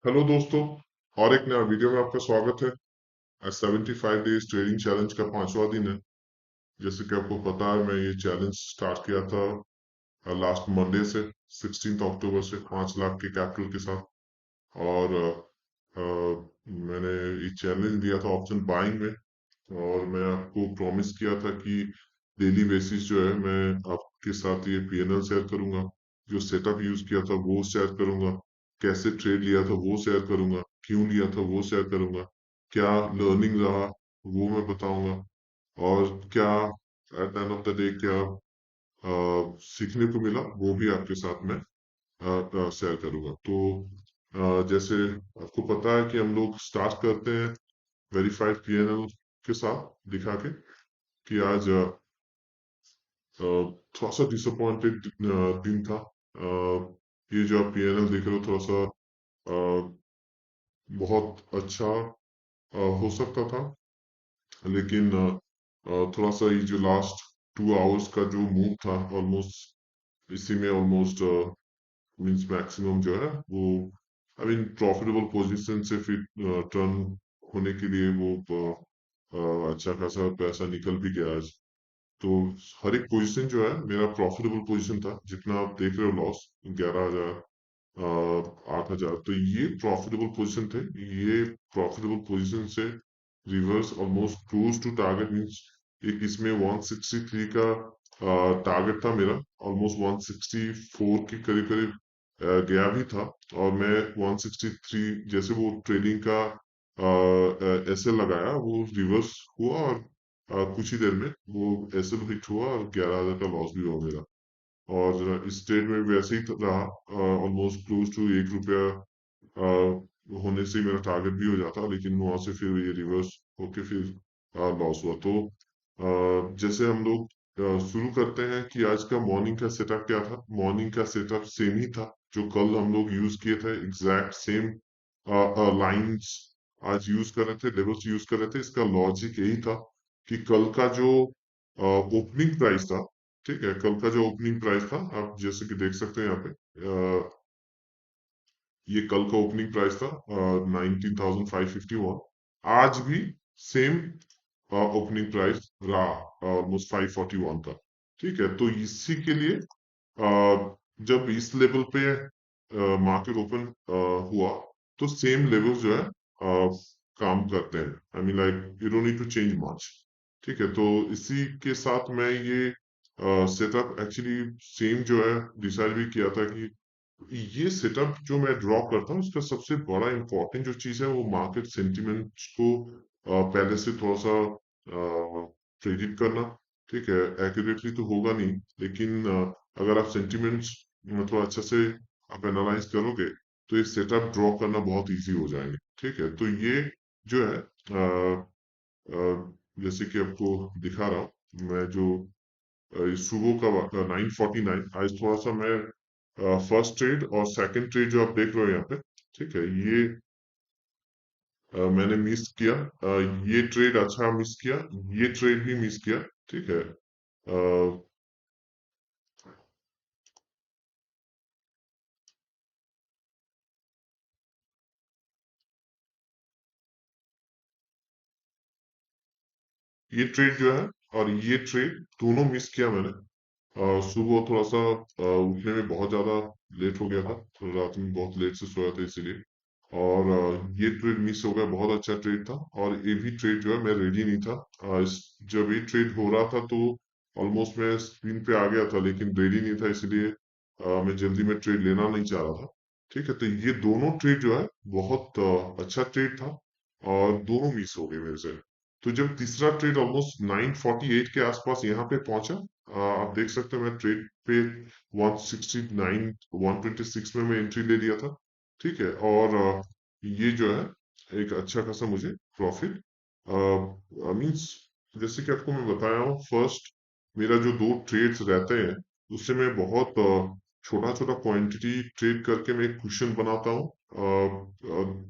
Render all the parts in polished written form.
Hello दोस्तों। और एक नया वीडियो में आपका स्वागत है। आज 75 डेज ट्रेडिंग चैलेंज का 5वां दिन है। जैसे कि आपको पता है, मैं ये चैलेंज स्टार्ट किया था लास्ट मंडे से, 16 अक्टूबर से, 5 लाख के कैपिटल के साथ। और मैंने ये चैलेंज दिया था ऑप्शन बाइंग में। और मैं आपको प्रॉमिस किया था कि डेली बेसिस जो है मैं आपके साथ ये पीएनएल शेयर करूंगा, जो सेटअप यूज किया था वो शेयर करूंगा, कैसे ट्रेड लिया था वो शेयर करूंगा, क्यों लिया था वो शेयर करूंगा, क्या लर्निंग रहा वो मैं बताऊंगा, और क्या eight the end of the day क्या सीखने को मिला वो भी आपके साथ में शेयर करूंगा। तो जैसे आपको पता है कि हम लोग स्टार्ट करते हैं वेरीफाइड पीएनएल के साथ दिखा के कि आज थोड़ा सा डिसअपॉइंटेड दिन था। ये जो आप पीएनएल देख रहे हो, थोड़ा सा बहुत अच्छा हो सकता था, लेकिन थोड़ा सा ये जो लास्ट 2 आवर्स का जो मूव था, ऑलमोस्ट इसी में ऑलमोस्ट मींस मैक्सिमम जो है वो, आई मीन प्रॉफिटेबल पोजीशन से फिर टर्न होने के लिए वो अच्छा खासा पैसा निकल भी गया आज। तो हर एक पोजीशन जो है मेरा प्रॉफिटेबल पोजीशन था। जितना आप देख रहे हो लॉस 11,000, 8,000, तो ये प्रॉफिटेबल पोजीशन थे। ये प्रॉफिटेबल पोजीशन से reverse almost close to target means एक इसमें 163 का टारगेट था मेरा, ऑलमोस्ट 164 के करीब करीब गया भी था। और मैं 163 जैसे वो ट्रेडिंग का एसएल लगाया वो रिवर्स हुआ, और कुछ ही देर में वो एसएल हिट हुआ और 11,000 का लॉस भी हुआ मेरा। और इस ट्रेड में भी वैसे ही रहा, ऑलमोस्ट क्लोज टू 1 रुपया होने से मेरा टारगेट भी हो जाता, लेकिन वहां से फिर ये रिवर्स होके फिर लॉस हुआ। तो जैसे हम लोग शुरू करते हैं कि आज का मॉर्निंग का सेटअप क्या था। मॉर्निंग का सेटअप सेम ही था जो कल हम लोग यूज किए थे, एग्जैक्ट सेम लाइंस आज यूज कर रहे थे, लेवल्स यूज कर रहे थे। इसका लॉजिक यही था कि कल का जो ओपनिंग प्राइस था, ठीक है, कल का जो ओपनिंग प्राइस था आप जैसे कि देख सकते हैं यहाँ पे, ये कल का ओपनिंग प्राइस था 19,551। आज भी सेम ओपनिंग प्राइस रहा, ऑलमोस्ट 541 का। ठीक है, तो इसी के लिए जब इस लेवल पे मार्केट ओपन हुआ तो सेम लेवल जो है काम करते हैं। I mean like you don't need to change much. ठीक है, तो इसी के साथ मैं ये सेटअप एक्चुअली सेम जो है डिसाइड भी किया था कि ये सेटअप जो मैं ड्रॉ करता हूँ इसका सबसे बड़ा इंपॉर्टेंट जो चीज है वो मार्केट सेंटिमेंट्स को पहले से थोड़ा सा प्रेडिक्ट करना। ठीक है, एक्यूरेटली तो होगा नहीं, लेकिन अगर आप सेंटिमेंट्स थोड़ा अच्छे से आप एनालाइज करोगे तो ये सेटअप ड्रॉ करना बहुत इजी हो जाएंगे। ठीक है, तो ये जो है जैसे कि आपको दिखा रहा हूँ मैं, जो सुबह का 9:49, आज थोड़ा सा मैं फर्स्ट ट्रेड और सेकंड ट्रेड जो आप देख रहे हो यहाँ पे, ठीक है, ये मैंने मिस किया। ये ट्रेड अच्छा मिस किया, ये ट्रेड भी मिस किया। ठीक है, ये ट्रेड जो है और ये ट्रेड दोनों मिस किया मैंने। सुबह थोड़ा सा उठने में बहुत ज्यादा लेट हो गया था, तो रात में बहुत लेट से सोया था इसीलिए। और ये ट्रेड मिस हो गया, बहुत अच्छा ट्रेड था। और ये भी ट्रेड जो है मैं रेडी नहीं था। जब ये ट्रेड हो रहा था तो ऑलमोस्ट मैं स्क्रीन पे आ गया था, लेकिन रेडी नहीं था, इसलिए मैं जल्दी में ट्रेड लेना नहीं चाह रहा था। ठीक है, तो ये दोनों ट्रेड जो है बहुत अच्छा ट्रेड था और दोनों मिस हो गए मेरे से। तो जब तीसरा ट्रेड ऑलमोस्ट 9:48 के आसपास यहाँ पे पहुंचा, आप देख सकते हो मैं ट्रेड पे 169 126 में मैं एंट्री ले लिया था। ठीक है, और ये जो है एक अच्छा खासा मुझे प्रॉफिट मीन्स, जैसे कि आपको मैं बताया हूँ, फर्स्ट मेरा जो दो ट्रेड्स रहते हैं उससे मैं बहुत छोटा छोटा क्वांटिटी ट्रेड करके मैं एक क्वेश्चन बनाता हूँ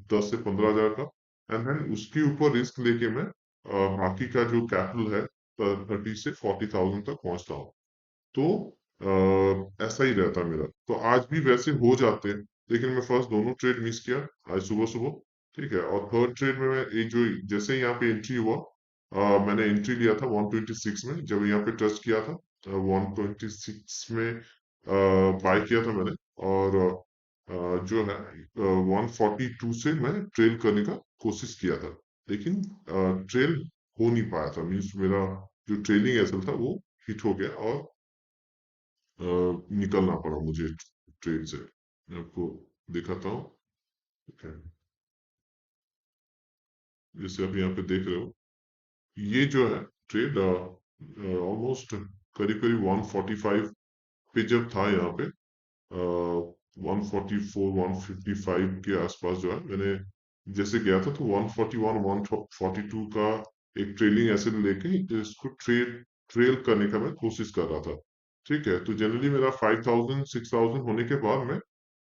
10 से 15 हजार का। एंड देन उसके ऊपर रिस्क लेके मैं बाकी का जो कैपिटल है 30 से 40 थाउजेंड तक पहुंचता हूँ। तो ऐसा ही रहता है मेरा, तो आज भी वैसे हो जाते हैं। लेकिन मैं फर्स्ट दोनों ट्रेड मिस किया आज सुबह सुबह। ठीक है, और थर्ड ट्रेड में मैं एक जो जैसे यहाँ पे एंट्री हुआ, मैंने एंट्री लिया था 126 में, जब यहाँ पे टच किया था 126 में बाय किया था मैंने। और जो है 142 से मैं ट्रेल करने का कोशिश किया था, लेकिन ट्रेल हो नहीं पाया था। मीन्स मेरा जो ट्रेलिंग एसल था वो हिट हो गया और निकलना पड़ा मुझे ट्रेन से। मैं आपको दिखाता हूँ। ठीक है, जैसे आप यहाँ पे देख रहे हो, ये जो है ट्रेड ऑलमोस्ट करीब करीब 145 पे जब था यहाँ पे, 144 155 के आसपास जो है, मैंने जैसे गया था तो 141 142 का एक ट्रेलिंग एसिड लेके इसको ट्रेल करने का मैं कोशिश कर रहा था। ठीक है, तो जनरली मेरा 5000 6000 होने के बाद मैं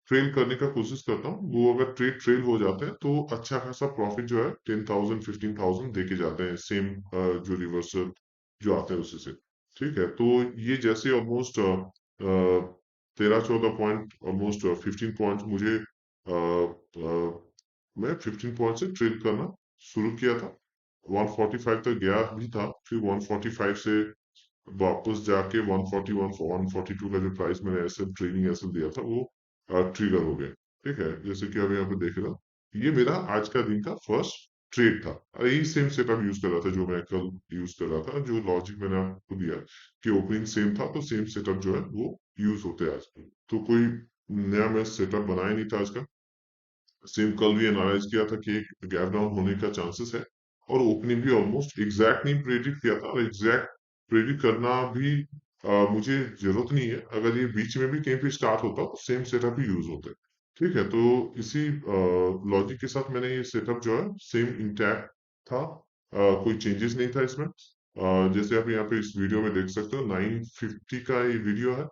ट्रेल करने का कोशिश करता हूँ। वो अगर ट्रेल हो जाते हैं तो अच्छा खासा प्रॉफिट जो है 10,000 15,000 देके जाते हैं, सेम जो रिवर्सल जो आते हैं उसी से। ठीक है, तो ये जैसे ऑलमोस्ट 13 14 पॉइंट, ऑलमोस्ट 15 पॉइंट मुझे मैं 15 पॉइंट से ट्रेल करना शुरू किया था। 145 तक गया भी था, फिर 145 से वापस जाके 141 142 का जो प्राइस मैंने ऐसे ट्रेनिंग ऐसे दिया था वो ट्रिगर हो गया। ठीक है, जैसे कि अभी यहाँ पे देख रहा हूँ, ये मेरा आज का दिन का फर्स्ट ट्रेड था। यही सेम सेटअप यूज कर रहा था जो मैं कल यूज कर रहा था, जो लॉजिक मैंने आपको दिया कि ओपनिंग सेम था, तो सेम सेटअप जो है वो यूज होते हैं आज। तो कोई नया मैं सेटअप बनाया नहीं था आज का। सेम कल भी एनालाइज किया था कि एक गैप डाउन होने का चांसेस है, और ओपनिंग भी ऑलमोस्ट एग्जैक्ट नहीं प्रेडिक्ट किया था, और एग्जैक्ट प्रेडिक्ट करना भी मुझे जरूरत नहीं है। अगर ये बीच में भी कहीं पे स्टार्ट होता तो सेम सेटअप ही यूज होता है। ठीक है, तो इसी लॉजिक के साथ मैंने ये सेटअप जो है सेम इंटैक्ट था, कोई चेंजेस नहीं था इसमें। जैसे आप यहाँ पे इस वीडियो में देख सकते हो 950 का ये वीडियो है।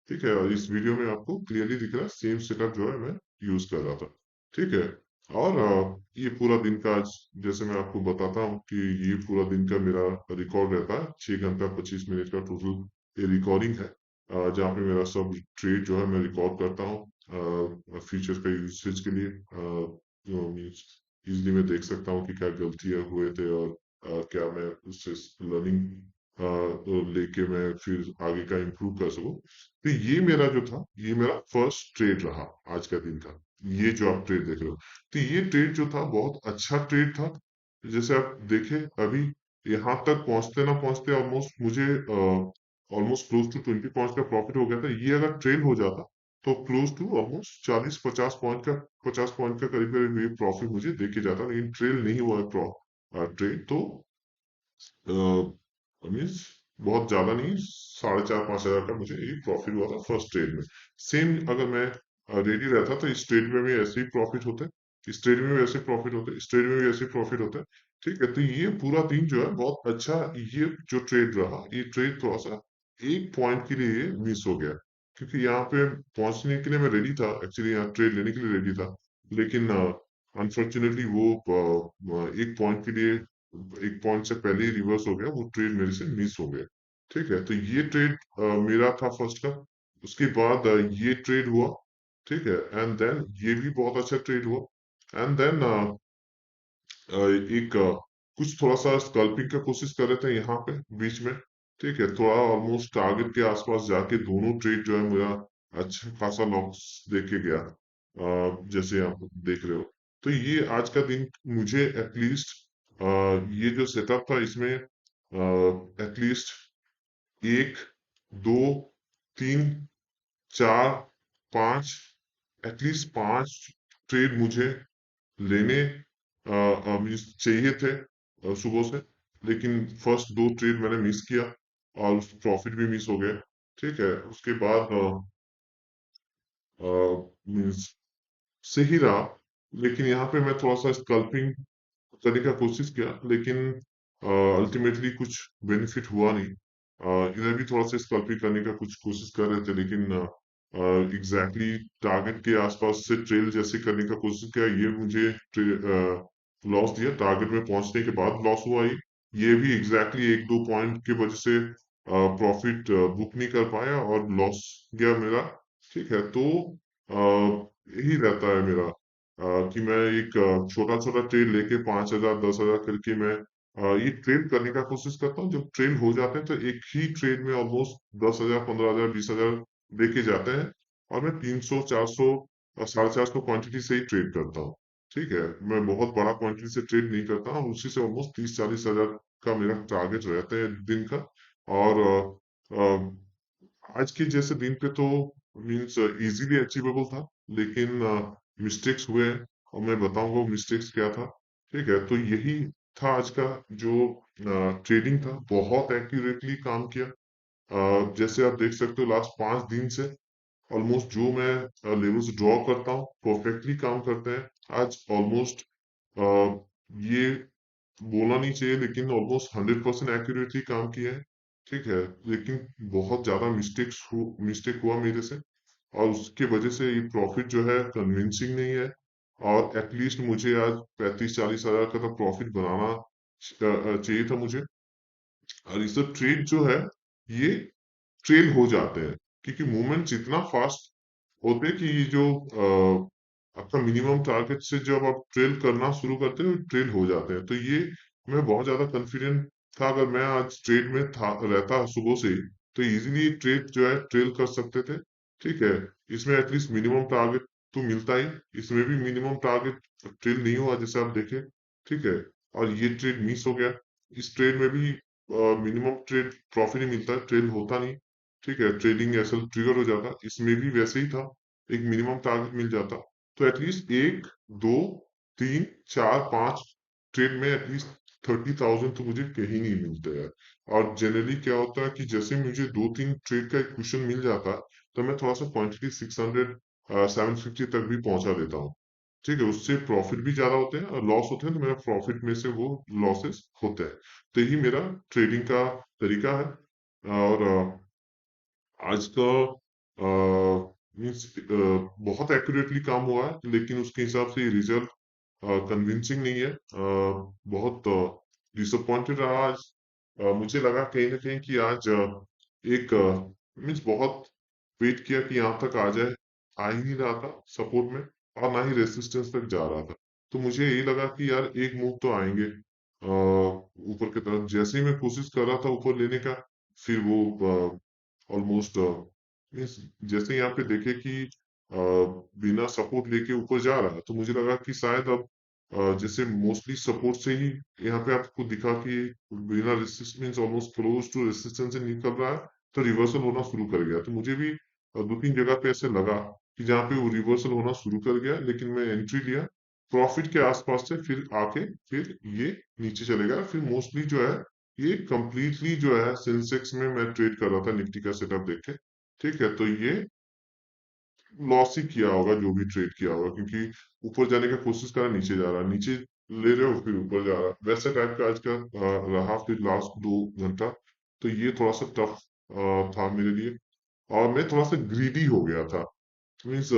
ठीक है, और इस वीडियो में आपको क्लियरली दिख रहा है सेम सेटअप जो है मैं यूज कर रहा था। ठीक है, और ये पूरा दिन का आज, जैसे मैं आपको बताता हूँ कि ये पूरा दिन का मेरा रिकॉर्ड रहता है, 6 घंटा 25 मिनट का टोटल ये रिकॉर्डिंग है, जहाँ पे मेरा सब ट्रेड जो है मैं रिकॉर्ड करता हूँ फ्यूचर का यूसेज के लिए। मीन्स इजिली मैं देख सकता हूँ कि क्या गलतियां हुए थे, और क्या मैं उससे लर्निंग लेके मैं फिर आगे का इम्प्रूव कर सकूं। तो ये मेरा जो था, ये मेरा फर्स्ट ट्रेड रहा आज का दिन का। ये जो आप ट्रेड देख रहे हो, तो ये ट्रेड जो था बहुत अच्छा ट्रेड था। जैसे आप देखें अभी यहाँ तक पहुंचते ना पहुंचते ऑलमोस्ट मुझे ऑलमोस्ट क्लोज टू 20 पॉइंट का प्रॉफिट हो गया था। ये अगर ट्रेल हो जाता तो क्लोज टू ऑलमोस्ट 40 50 पॉइंट का, 50 पॉइंट का करीब करीब ये प्रॉफिट मुझे देके जाता, लेकिन ट्रेल नहीं हुआ है ट्रेड। तो मीन्स बहुत ज्यादा नहीं, 4,500 5,000 का मुझे ये प्रॉफिट हुआ था फर्स्ट ट्रेड में। सेम अगर मैं रेडी रहता तो इस ट्रेड में भी ऐसे ही प्रॉफिट होते, इस ट्रेड में भी ऐसे प्रॉफिट होते, इस ट्रेड में भी ऐसे प्रॉफिट होते। ठीक है, तो ये पूरा दिन जो है बहुत अच्छा, ये जो ट्रेड रहा, ये ट्रेड थोड़ा सा एक पॉइंट के लिए मिस हो गया, क्योंकि यहाँ पे पहुंचने के लिए मैं रेडी था, एक्चुअली यहाँ ट्रेड लेने के लिए रेडी था, लेकिन अनफॉर्चुनेटली वो एक पॉइंट के लिए, एक पॉइंट से पहले ही रिवर्स हो गया, वो ट्रेड मेरे से मिस हो गया। ठीक है, तो ये ट्रेड मेरा था फर्स्ट का। उसके बाद ये ट्रेड हुआ। ठीक है, एंड देन ये भी बहुत अच्छा ट्रेड हुआ। एंड देन एक कुछ थोड़ा सा स्कल्पिंग का कोशिश कर रहे थे यहाँ पे बीच में। ठीक है, थोड़ा ऑलमोस्ट टारगेट के आसपास जाके दोनों ट्रेड जो है मेरा अच्छा खासा लॉस देके गया, जैसे आप देख रहे हो। तो ये आज का दिन मुझे एटलीस्ट ये जो सेटअप था इसमें एटलीस्ट एक दो तीन चार पांच, एटलीस्ट पांच ट्रेड मुझे लेने मीन्स चाहिए थे सुबह से, लेकिन फर्स्ट दो ट्रेड मैंने मिस किया और प्रॉफिट भी मिस हो गया। ठीक है, उसके बाद मीन्स सही रहा, लेकिन यहाँ पे मैं थोड़ा सा स्कल्पिंग करने का कोशिश किया, लेकिन अल्टीमेटली कुछ बेनिफिट हुआ नहीं। इधर भी थोड़ा सा स्कल्पिंग करने का कुछ कोशिश कर रहे थे, लेकिन एग्जैक्टली टारगेट के आसपास से ट्रेल जैसे करने का कोशिश किया, ये मुझे लॉस दिया। टारगेट में पहुंचने के बाद लॉस हुआ। ये भी एग्जैक्टली एक दो पॉइंट की वजह से प्रॉफिट बुक नहीं कर पाया और लॉस गया मेरा। ठीक है, तो यही रहता है मेरा कि मैं एक छोटा छोटा ट्रेड लेके 5,000 10,000 करके मैं ये ट्रेड करने का कोशिश करता हूँ। जब ट्रेड हो जाते हैं तो एक ही ट्रेड में ऑलमोस्ट 10,000 15,000 20,000 लेके जाते हैं, और मैं 300 400 और 450 क्वांटिटी से ही ट्रेड करता हूँ। ठीक है, मैं बहुत बड़ा क्वांटिटी से ट्रेड नहीं करता हूँ, उसी से ऑलमोस्ट 30-40 हजार का मेरा टारगेट रहता है दिन का। और आज के जैसे दिन पे तो मीन्स इजीली अचीवेबल था, लेकिन मिस्टेक्स हुए हैं, और मैं बताऊंगा वो मिस्टेक्स क्या था। ठीक है, तो यही था आज का जो ट्रेडिंग था। बहुत एक्यूरेटली काम किया। जैसे आप देख सकते हो लास्ट 5 दिन से ऑलमोस्ट जो मैं लेवल्स ड्रॉ करता हूँ परफेक्टली काम करते हैं। आज ऑलमोस्ट ये बोलना नहीं चाहिए, लेकिन ऑलमोस्ट 100% एक्यूरेटली काम किया है। ठीक है, लेकिन बहुत ज्यादा मिस्टेक हुआ मेरे से, और उसके वजह से ये प्रॉफिट जो है कन्विंसिंग नहीं है। और एटलीस्ट मुझे आज 35-40 हजार का तो प्रॉफिट बनाना चाहिए था मुझे। और ये सब ट्रेड जो है ये ट्रेल हो जाते हैं, क्योंकि मूवमेंट इतना फास्ट होते हैं कि ये जो आपका मिनिमम टारगेट से जब आप ट्रेल करना शुरू करते हो ट्रेल हो जाते हैं। तो ये मैं बहुत ज्यादा कॉन्फिडेंट था, अगर मैं आज ट्रेड में था रहता सुबह से ही, तो इजीली ट्रेड जो है ट्रेल कर सकते थे। ठीक है, इसमें एटलीस्ट मिनिमम टारगेट तो मिलता ही, इसमें भी मिनिमम टारगेट ट्रेल नहीं हुआ जैसे आप देखे। ठीक है, और ये ट्रेड मिस हो गया। इस ट्रेड में भी मिनिमम ट्रेड प्रॉफिट ही मिलता है, ट्रेल होता नहीं। ठीक है, ट्रेडिंग ऐसा ट्रिगर हो जाता, इसमें भी वैसे ही था, एक मिनिमम टारगेट मिल जाता। तो एटलीस्ट 1 2 3 4 5 ट्रेड में एटलीस्ट 30,000 तो मुझे कहीं नहीं मिलते हैं। और जनरली क्या होता है कि जैसे मुझे 2 3 ट्रेड का एक क्वेश्चन मिल जाता है, तो मैं थोड़ा सा क्वांटिटी 600 750 तक भी पहुंचा देता हूँ। ठीक है, उससे प्रॉफिट भी ज्यादा होते हैं और लॉस होते हैं, तो मेरा प्रॉफिट में से वो लॉसेस होते हैं। तो यही मेरा ट्रेडिंग का तरीका है। और आज का मीन्स बहुत एक्यूरेटली काम हुआ है, लेकिन उसके हिसाब से रिजल्ट कन्विंसिंग नहीं है। बहुत डिसअपॉइंटेड रहा आज। मुझे लगा कहीं ना कहीं कि आज एक मीन्स बहुत वेट किया कि यहाँ तक आ जाए, आ ही नहीं रहा था सपोर्ट में, और ना ही रेसिस्टेंस तक जा रहा था। तो मुझे यही लगा कि यार एक मूव तो आएंगे ऊपर की तरफ। जैसे ही मैं कोशिश कर रहा था ऊपर लेने का, फिर वो ऑलमोस्ट मीन्स जैसे यहाँ पे देखे कि बिना सपोर्ट लेके ऊपर जा रहा है, तो मुझे लगा कि शायद अब जैसे मोस्टली सपोर्ट से ही यहाँ पे आपको दिखा कि बिना resistance almost close to resistance से निकल रहा है, तो रिवर्सल होना शुरू कर गया। तो मुझे भी 2 3 जगह पे ऐसे लगा कि जहाँ पे वो रिवर्सल होना शुरू कर गया, लेकिन मैं एंट्री लिया प्रॉफिट के आसपास से, फिर आके फिर ये नीचे चलेगा। फिर मोस्टली जो है ये कंप्लीटली जो है सेंसेक्स में मैं ट्रेड कर रहा था निफ्टी का सेटअप देख के। ठीक है, तो ये लॉस ही किया होगा जो भी ट्रेड किया होगा, क्योंकि ऊपर जाने का कोशिश कर रहा, नीचे जा रहा, नीचे ले रहे हो फिर ऊपर जा रहा, वैसा टाइप का आज का रहा फिर लास्ट 2 घंटा। तो ये थोड़ा सा टफ था मेरे लिए, और मैं थोड़ा सा ग्रीडी हो गया था। मीन्स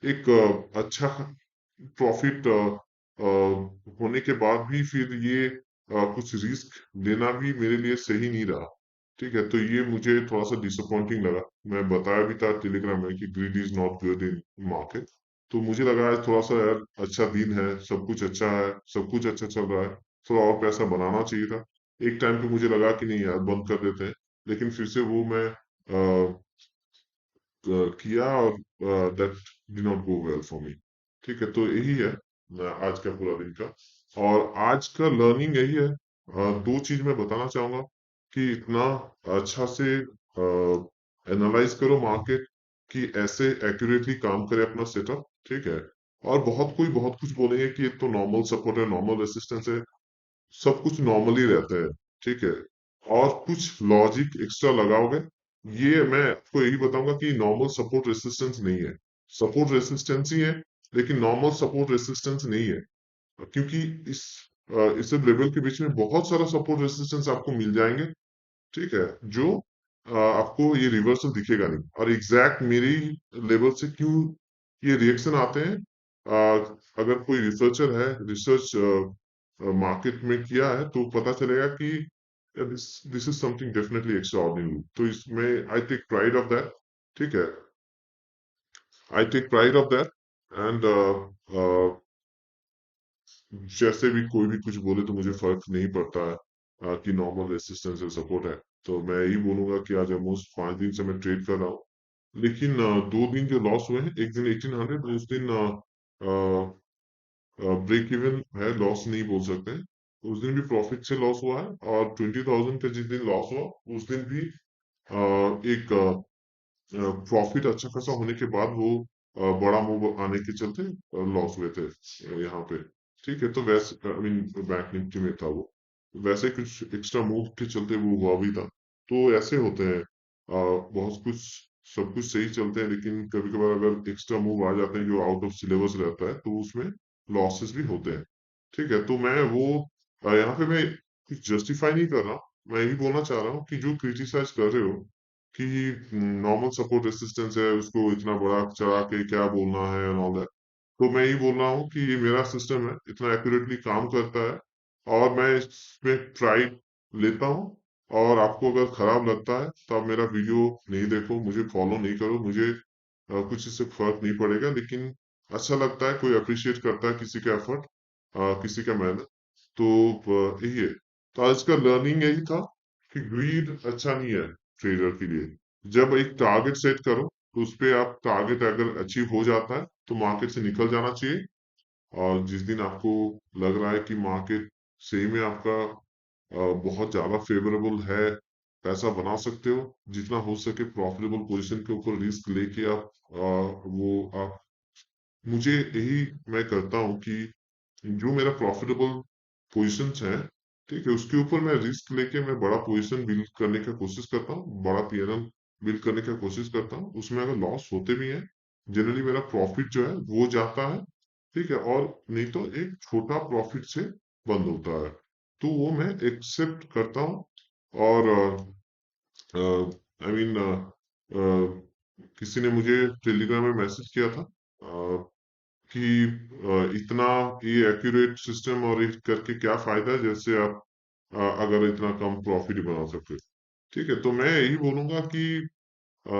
एक अच्छा प्रॉफिट होने के बाद भी फिर ये कुछ रिस्क लेना भी मेरे लिए सही नहीं रहा। ठीक है, तो ये मुझे थोड़ा सा डिसअपॉइंटिंग लगा। मैं बताया भी था टेलीग्राम में कि grid is not good in market. तो मुझे लगा आज थोड़ा सा यार अच्छा दिन है, सब कुछ अच्छा है, सब कुछ अच्छा चल रहा है, थोड़ा और पैसा बनाना चाहिए था। एक टाइम पे मुझे लगा कि नहीं यार बंद कर देते हैं, लेकिन फिर से वो मैं किया, और that did not go well for me. ठीक है, तो यही है आज का पूरा दिन का। और आज का लर्निंग यही है, 2 चीज मैं बताना चाहूंगा कि इतना अच्छा से एनालाइज करो मार्केट, कि ऐसे एक्यूरेटली काम करे अपना सेटअप। ठीक है, और बहुत कुछ बोलेंगे कि ये तो नॉर्मल सपोर्ट है, नॉर्मल रेसिस्टेंस है, सब कुछ नॉर्मली रहता है। ठीक है, और कुछ लॉजिक एक्स्ट्रा लगाओगे, ये मैं आपको यही बताऊंगा कि नॉर्मल सपोर्ट रेसिस्टेंस नहीं है। सपोर्ट रेसिस्टेंस ही है, लेकिन नॉर्मल सपोर्ट रेसिस्टेंस नहीं है। क्योंकि इस लेवल के बीच में बहुत सारा सपोर्ट रेसिस्टेंस आपको मिल जाएंगे। ठीक है, जो आपको ये रिवर्सल दिखेगा नहीं, और एग्जैक्ट मेरी लेवल से क्यों ये रिएक्शन आते हैं। अगर कोई रिसर्चर है, रिसर्च मार्केट में किया है, तो पता चलेगा कि this is something definitely extraordinary. तो इसमें I take pride of that. ठीक है, I take pride of that. And जैसे भी कोई भी कुछ बोले तो मुझे फर्क नहीं पड़ता है कि नॉर्मल रेसिस्टेंस और सपोर्ट है। तो मैं यही बोलूंगा कि आज ऑलमोस्ट 5 दिन से मैं ट्रेड कर रहा हूँ, लेकिन 2 दिन जो लॉस हुए हैं, एक दिन 1800, उस दिन ब्रेक इवन है, लॉस नहीं बोल सकते हैं। उस दिन भी प्रॉफिट से लॉस हुआ है, और 20,000 का जिस दिन लॉस हुआ उस दिन भी एक प्रॉफिट अच्छा खासा होने के बाद वो बड़ा मूव आने के चलते लॉस हुए थे यहाँ पे। ठीक है, तो वैसे आई मीन बैंक निफ्टी में था वो, वैसे कुछ एक्स्ट्रा मूव के चलते वो हुआ भी था। तो ऐसे होते हैं, बहुत कुछ, सब कुछ सही चलते हैं, लेकिन कभी कभार अगर एक्स्ट्रा मूव आ जाते हैं जो आउट ऑफ सिलेबस रहता है तो उसमें लॉसेस भी होते हैं। ठीक है, तो मैं वो यहाँ पे मैं कुछ जस्टिफाई नहीं कर रहा, मैं यही बोलना चाह रहा हूँ कि जो क्रिटिसाइज कर रहे हो कि नॉर्मल सपोर्ट रेसिस्टेंस है उसको इतना बड़ा चढ़ा के क्या बोलना है एंड ऑल दैट, तो मैं यही बोल रहा हूँ कि ये मेरा सिस्टम है, इतना एक्यूरेटली काम करता है, और मैं इसमें ट्राई लेता हूँ। और आपको अगर खराब लगता है तो आप मेरा वीडियो नहीं देखो, मुझे फॉलो नहीं करो, मुझे कुछ इससे फर्क नहीं पड़ेगा। लेकिन अच्छा लगता है, कोई अप्रिशिएट करता है किसी का एफर्ट, किसी का मेहनत, तो यही है। तो आज का लर्निंग यही था कि ग्रीड अच्छा नहीं है ट्रेडर के लिए। जब एक टारगेट सेट करो तो उस पे आप टारगेट अगर अचीव हो जाता है तो मार्केट से निकल जाना चाहिए। और जिस दिन आपको लग रहा है कि मार्केट सही में आपका बहुत ज्यादा फेवरेबल है, पैसा बना सकते हो, जितना हो सके प्रॉफिटेबल पोजीशन के ऊपर रिस्क लेके आप आप, मुझे यही मैं करता हूँ कि जो मेरा प्रॉफिटेबल पोजीशंस है, ठीक है, उसके ऊपर मैं रिस्क लेके मैं बड़ा पोजीशन बिल्ड करने का कोशिश करता हूँ, बड़ा पीएनएल बिल्ड करने का कोशिश करता हूँ। उसमें अगर लॉस होते भी हैं, जनरली मेरा प्रॉफिट जो है वो जाता है। ठीक है, और नहीं तो एक छोटा प्रॉफिट से बंद होता है, तो वो मैं एक्सेप्ट करता हूँ। और आई मीन किसी ने मुझे टेलीग्राम में मैसेज किया था कि इतना ये एक्यूरेट सिस्टम और ये करके क्या फायदा है, जैसे आप अगर इतना कम प्रॉफिट बना सकते। ठीक है, तो मैं यही बोलूंगा कि अ,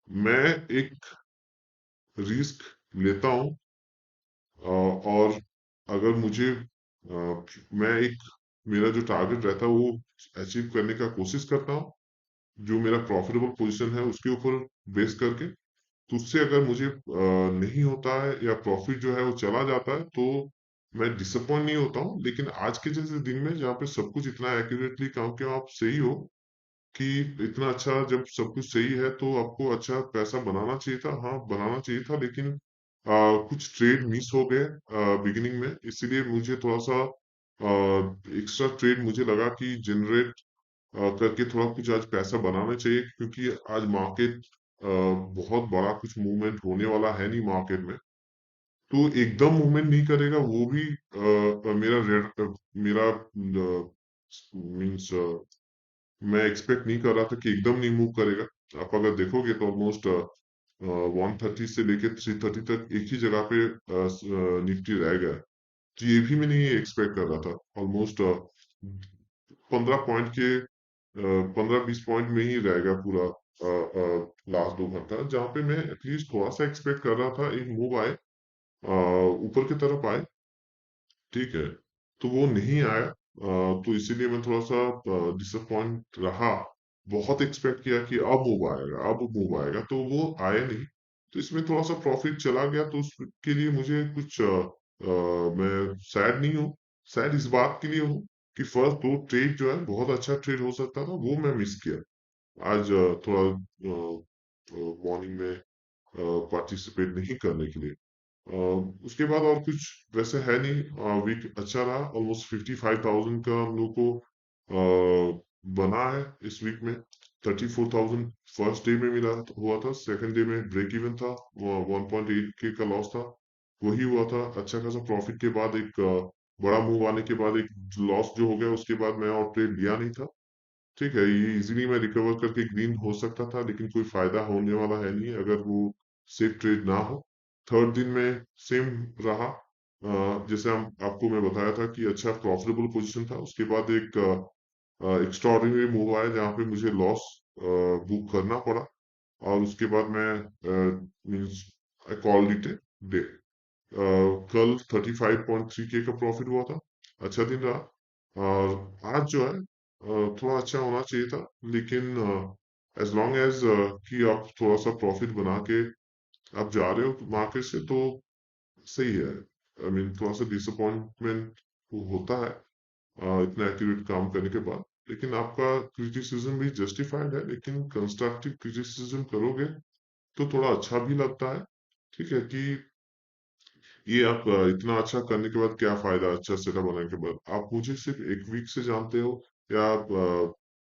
मैं एक रिस्क लेता हूँ, और अगर मुझे मैं एक, मेरा जो टारगेट रहता है वो अचीव करने का कोशिश करता हूँ, जो मेरा प्रॉफिटेबल पोजीशन है उसके ऊपर बेस करके। तो उससे अगर मुझे नहीं होता है या प्रॉफिट जो है वो चला जाता है तो मैं डिसअपॉइंट नहीं होता हूँ। लेकिन आज के जैसे दिन में जहाँ पे सब कुछ इतना एक्यूरेटली काम क्यों आप सही हो कि इतना अच्छा, जब सब कुछ सही है तो आपको अच्छा पैसा बनाना चाहिए था, हाँ बनाना चाहिए था, लेकिन कुछ ट्रेड मिस हो गए बिगिनिंग में, इसीलिए मुझे थोड़ा सा एक्स्ट्रा ट्रेड मुझे लगा कि जनरेट करके थोड़ा कुछ आज पैसा बनाना चाहिए, क्योंकि आज मार्केट बहुत बड़ा कुछ मूवमेंट होने वाला है नहीं मार्केट में। तो एकदम मूवमेंट नहीं करेगा वो भी, मेरा मीन्स मैं एक्सपेक्ट नहीं कर रहा था कि एकदम नहीं मूव करेगा। आप अगर देखोगे तो ऑलमोस्ट 130 से लेके 330 तक एक ही जगह पे निफ्टी रह गया। तो ये भी मैं नहीं एक्सपेक्ट कर रहा था, ऑलमोस्ट 15 पॉइंट के 15-20 पॉइंट में ही रह गया पूरा लास्ट 2 घंटा, जहाँ पे मैं एटलीस्ट थोड़ा सा एक्सपेक्ट कर रहा था एक मूव आए, ऊपर की तरफ आए। ठीक है, तो वो नहीं आया, तो इसीलिए मैं थोड़ा सा डिसअपॉइंट रहा। बहुत एक्सपेक्ट किया कि अब मूव आएगा, अब मूव आएगा, तो वो आया नहीं। तो इसमें थोड़ा सा प्रॉफिट चला गया, तो उसके लिए मुझे कुछ मैं सैड नहीं हूँ। सैड इस बात के लिए हूँ कि फर्स्ट 2 ट्रेड जो है बहुत अच्छा ट्रेड हो सकता था, वो मैं मिस किया आज थोड़ा मॉर्निंग में पार्टिसिपेट नहीं करने के लिए। उसके बाद और कुछ वैसे है नहीं, वीक अच्छा रहा, ऑलमोस्ट 55,000 का हम लोग को बना है इस वीक में। 34,000 फर्स्ट डे में मिला हुआ था, सेकंड डे में ब्रेक इवन था, 1.8 के का लॉस था, वही हुआ था। अच्छा खासा प्रॉफिट के बाद एक बड़ा मूव आने के बाद एक लॉस जो हो गया, उसके बाद मैं और ट्रेड लिया नहीं था। ठीक है, ये इजीली मैं रिकवर करके ग्रीन हो सकता था, लेकिन कोई फायदा होने वाला है नहीं अगर वो सेफ ट्रेड ना हो। थर्ड दिन में सेम रहा, जैसे हम आपको मैं बताया था कि अच्छा प्रॉफिटेबल पोजीशन था, उसके बाद एक एक्स्ट्राऑर्डिनरी मूव आया जहाँ पे मुझे लॉस बुक करना पड़ा। और उसके बाद मैं means I call it day. कल 35.3 के का प्रॉफिट हुआ था, अच्छा दिन रहा। और आज जो है थोड़ा अच्छा होना चाहिए था, लेकिन एज लॉन्ग एज कि आप थोड़ा सा प्रॉफिट बना के आप जा रहे हो मार्केट से, तो सही है। आई मीन थोड़ा सा डिसअपॉइंटमेंट होता है इतना एक्यूरेट काम करने के बाद, लेकिन आपका क्रिटिसिज्म भी जस्टिफाइड है, लेकिन कंस्ट्रक्टिव क्रिटिसिज्म करोगे तो थोड़ा अच्छा भी लगता है। ठीक है कि ये आप इतना अच्छा करने के बाद क्या फायदा, अच्छा सेटअप बनाने के बाद। आप मुझे सिर्फ एक वीक से जानते हो, या आप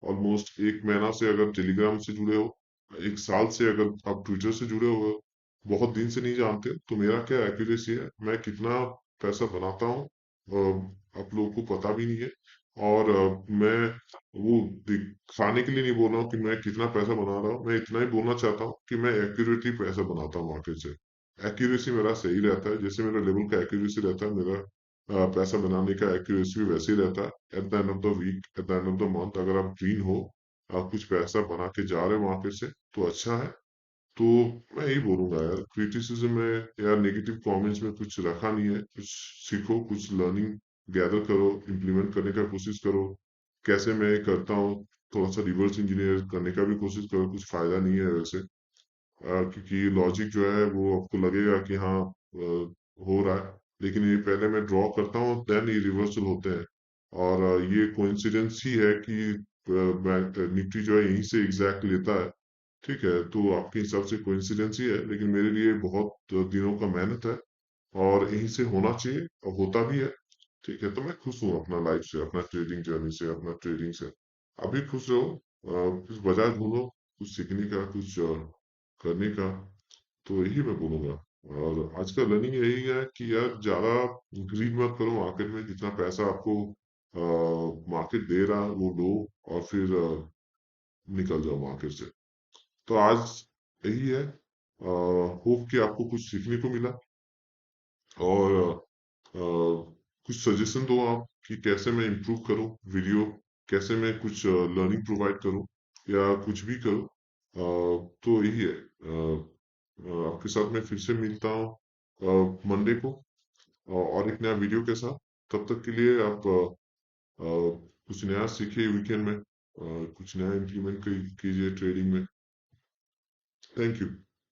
ऑलमोस्ट एक महीना से अगर टेलीग्राम से जुड़े हो, एक साल से अगर आप ट्विटर से जुड़े हो, बहुत दिन से नहीं जानते हो, तो मेरा क्या एक्यूरेसी है, मैं कितना पैसा बनाता हूँ आप लोगों को पता भी नहीं है। और मैं वो दिखाने के लिए नहीं बोल रहा हूँ कि मैं कितना पैसा बना रहा हूँ, मैं इतना ही बोलना चाहता हूँ कि मैं एक्यूरेटली पैसा बनाता हूँ मार्केट से। एक्यूरेसी मेरा सही रहता है, जैसे मेरा लेवल का एक्यूरेसी रहता है, मेरा पैसा बनाने का एक्यूरेसी भी वैसे ही रहता है। At the end of the week, at the end of the month, अगर आप ग्रीन हो, आप कुछ पैसा बना के जा रहे हो मार्केट से, तो अच्छा है। तो मैं यही बोलूंगा यार, क्रिटिसिज्म में या नेगेटिव कमेंट्स में कुछ रखा नहीं है। कुछ सीखो, कुछ लर्निंग गैदर करो, इम्प्लीमेंट करने का कोशिश करो। कैसे मैं करता हूँ, थोड़ा सा रिवर्स इंजीनियर करने का भी कोशिश करो, कुछ फायदा नहीं है वैसे। क्योंकि लॉजिक जो है वो आपको लगेगा कि हाँ हो रहा है, लेकिन ये पहले मैं ड्रॉ करता हूँ, देन ये रिवर्सल होते हैं। और ये कोइंसिडेंस ही है कि निफ्टी जो है यहीं से एग्जैक्ट लेता है। ठीक है, तो आपके हिसाब से कोइंसिडेंस ही है, लेकिन मेरे लिए बहुत दिनों का मेहनत है, और यहीं से होना चाहिए और होता भी है। ठीक है, तो मैं खुश हूँ अपना लाइफ से, अपना ट्रेडिंग जर्नी से, अपना ट्रेडिंग से। अभी खुश रहो, कुछ वजह ढूंढो, कुछ सीखने का, कुछ करने का। तो यही मैं बोलूंगा। और आज का लर्निंग यही है कि यार ज्यादा ग्रीड मत करो मार्केट में, जितना पैसा आपको मार्केट दे रहा है वो लो, और फिर निकल जाओ मार्केट से। तो आज यही है। होप कि आपको कुछ सीखने को मिला, और कुछ सजेशन दो आप कि कैसे मैं इम्प्रूव करूं वीडियो, कैसे मैं कुछ लर्निंग प्रोवाइड करूं, या कुछ भी करूं। तो यही है। आपके साथ मैं फिर से मिलता हूँ मंडे को, और एक नया वीडियो के साथ। तब तक के लिए आप कुछ नया सीखिए वीकेंड में, कुछ नया इम्प्लीमेंट कीजिए ट्रेडिंग में। Thank you.